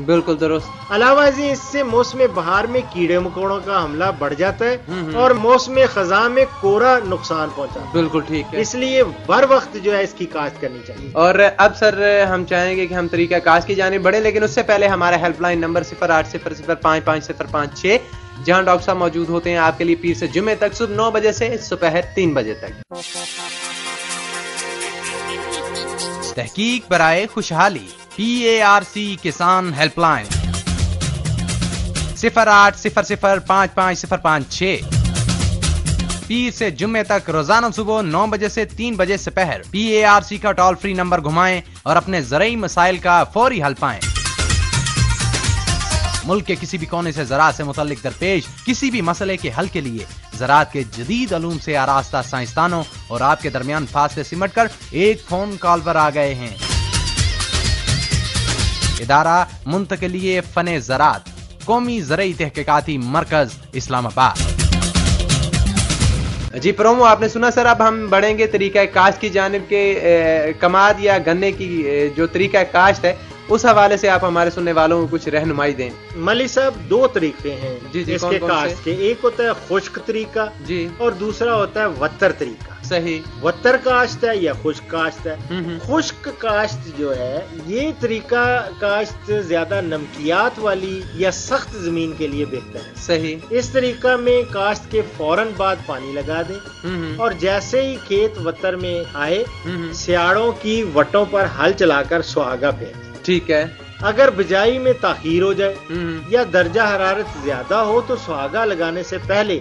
بالکل درست. علاوہ ازیں اس سے موسم بہار میں کیڑے مکوڑوں کا حملہ بڑھ جاتا ہے اور موسم خزاں میں کورا نقصان پہنچاتا ہے. بالکل ٹھیک ہے. اس لیے بر وقت جو ہے اس کی کاشت کرنی چاہیے. اور اب سر ہم چاہیں گے کہ ہم طریقہ کاشت کی جانب بڑھیں، لیکن اس سے پہلے ہمارا ہیلپ لائن نمبر 0800555056 جہاں ڈاکٹر صاحب موجود ہوتے ہیں آپ کے لیے پیر سے جمعے تک صبح 9 بجے سے دوپہر 3 بجے تک. تحقیق برائے خوشحالی PARC کسان ہیلپ لائن 0800555056 پیر سے جمعے تک روزانہ صبح 9 بجے سے 3 بجے سے پہر PARC کا ٹول فری نمبر گھمائیں اور اپنے زرعی مسائل کا فوری حل پائیں. ملک کے کسی بھی کونے سے زراعت سے متعلق درپیش کسی بھی مسئلے کے حل کے لیے زراعت کے جدید علوم سے آراستہ سائنسدانوں اور آپ کے درمیان فاصلے سمٹ کر ایک فون کال پر آ گئے ہیں. ادارہ منتقلیہ فن زراعت، قومی زرعی تحقیقاتی مرکز، اسلام آباد. جی پرومو آپ نے سنا سر. اب ہم بڑھیں گے طریقہ کاشت کی جانب کے. کماد یا گنے کی جو طریقہ کاشت ہے اس حوالے سے آپ ہمارے سننے والوں کو کچھ رہنمائی دیں. ملی صاحب 2 طریقے ہیں اس کے کاشت کے. ایک ہوتا ہے خشک طریقہ اور دوسرا ہوتا ہے وتر طریقہ. صحیح. وتر کاشت ہے یا خشک کاشت ہے. خشک کاشت جو ہے یہ طریقہ کاشت زیادہ نمکیات والی یا سخت زمین کے لیے بہتر ہے. صحیح. اس طریقہ میں کاشت کے فوراً بعد پانی لگا دیں اور جیسے ہی کھیت وتر میں آئے سیاڑوں کی وٹوں پر ہل چلا کر سہاگا پھیر. ٹھیک ہے. اگر بجائی میں تاخیر ہو جائے یا درجہ حرارت زیادہ ہو تو سہاگا لگانے سے پہلے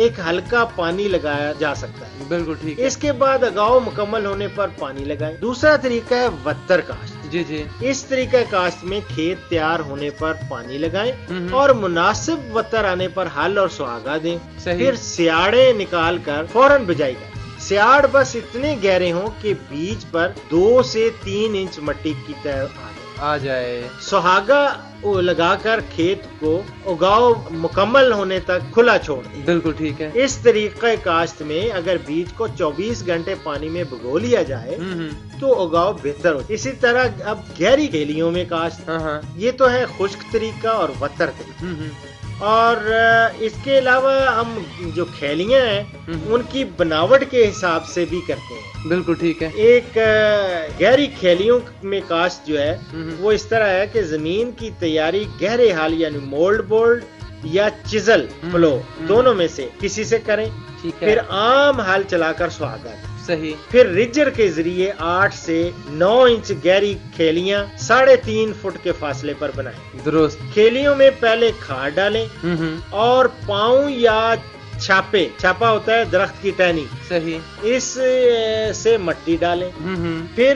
ایک ہلکا پانی لگایا جا سکتا ہے. بالکل ٹھیک ہے. اس کے بعد اگاؤ مکمل ہونے پر پانی لگائیں. دوسرا طریقہ ہے وتر کاشت. جی. اس طریقہ کاشت میں کھیت تیار ہونے پر پانی لگائیں اور مناسب وتر آنے پر ہل اور سہاگا دیں. پھر سیاڑے نکال کر فوراً بجائی کریں. سیاڑ بس اتنے گہرے ہوں کہ بیج پر 2 سے 3 انچ مٹی کی تہ آ جائے. سہاگا لگا کر کھیت کو اگاؤ مکمل ہونے تک کھلا چھوڑ دیں. بالکل ٹھیک ہے. اس طریقہ کاشت میں اگر بیج کو 24 گھنٹے پانی میں بھگو لیا جائے تو اگاؤ بہتر ہو. اسی طرح اب گہری کھیلیوں میں کاشت، یہ تو ہے خشک طریقہ اور وتر طریقہ. اور اس کے علاوہ ہم جو کھیلیاں ہیں ان کی بناوٹ کے حساب سے بھی کرتے ہیں. بالکل ٹھیک ہے. ایک گہری کھیلیوں میں کاشت جو ہے وہ اس طرح ہے کہ زمین کی تیاری گہرے حال یعنی مولڈ بولڈ یا چزل فلو دونوں میں سے کسی سے کریں. پھر عام حال چلا کر سہاگا. صحیح. پھر ریجر کے ذریعے 8 سے 9 انچ گہری کھیلیاں 3.5 فٹ کے فاصلے پر بنائیں. درست. کھیلیوں میں پہلے کھاد ڈالیں اور پاؤں یا چھاپا ہوتا ہے درخت کی ٹہنی. صحیح. اس سے مٹی ڈالیں. پھر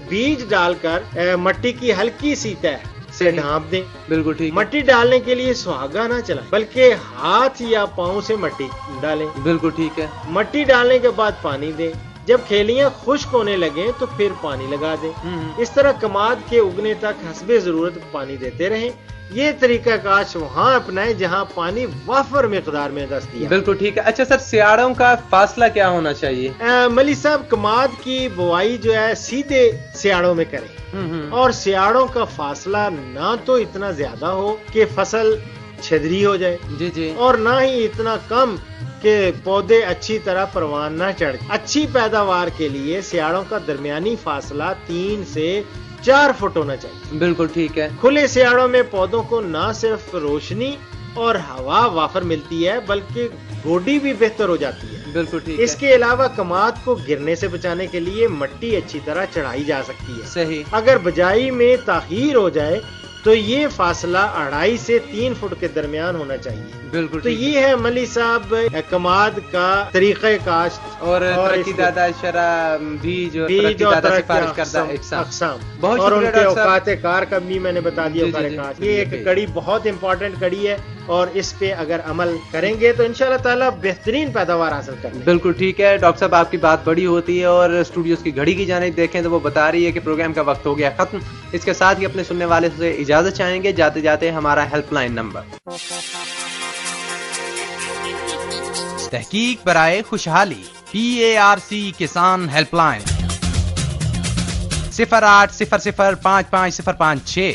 بیج ڈال کر مٹی کی ہلکی سی تہ سے ڈھانپ دیں. بالکل ٹھیک. مٹی ڈالنے کے لیے سہاگا نہ چلائیں بلکہ ہاتھ یا پاؤں سے مٹی ڈالیں. بالکل ٹھیک ہے. مٹی ڈالنے کے بعد پانی دیں. جب کھیلیاں خشک ہونے لگیں تو پھر پانی لگا دیں. اس طرح کماد کے اگنے تک حسب ضرورت پانی دیتے رہیں. یہ طریقہ کاشت وہاں اپنائیں جہاں پانی وافر مقدار میں دستیاب. بالکل ٹھیک ہے. اچھا سر سیاڑوں کا فاصلہ کیا ہونا چاہیے؟ ملی صاحب کماد کی بوائی جو ہے سیدھے سیاڑوں میں کریں اور سیاڑوں کا فاصلہ نہ تو اتنا زیادہ ہو کہ فصل چھدری ہو جائے جی اور نہ ہی اتنا کم کہ پودے اچھی طرح پروان نہ چڑھ. اچھی پیداوار کے لیے سیاڑوں کا درمیانی فاصلہ 3 سے 4 فٹ ہونا چاہیے. بالکل ٹھیک ہے. کھلے سیاڑوں میں پودوں کو نہ صرف روشنی اور ہوا وافر ملتی ہے بلکہ گوڈی بھی بہتر ہو جاتی ہے. بالکل ٹھیک. اس کے علاوہ کماد کو گرنے سے بچانے کے لیے مٹی اچھی طرح چڑھائی جا سکتی ہے. صحیح. اگر بجائی میں تاخیر ہو جائے تو یہ فاصلہ 2.5 سے 3 فٹ کے درمیان ہونا چاہیے. بالکل. تو یہ ہے ملی صاحب کماد کا طریقہ کاشت اور ترقی دادا شرح بیج اور سفارش کردہ اقسام اور ان کے اوقات کار کا بھی میں نے بتا دیا. یہ ایک کڑی بہت امپورٹنٹ کڑی ہے اور اس پہ اگر عمل کریں گے تو انشاءاللہ تعالی بہترین پیداوار حاصل کریں گے. بالکل ٹھیک ہے. ڈاکٹر صاحب آپ کی بات بڑی ہوتی ہے اور اسٹوڈیوز کی گھڑی کی جانب دیکھیں تو وہ بتا رہی ہے کہ پروگرام کا وقت ہو گیا ختم. اس کے ساتھ ہی اپنے سننے والے سے اجازت چاہیں گے. جاتے جاتے ہمارا ہیلپ لائن نمبر تحقیق برائے خوشحالی PARC کسان ہیلپ لائن 0800555056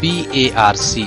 PARC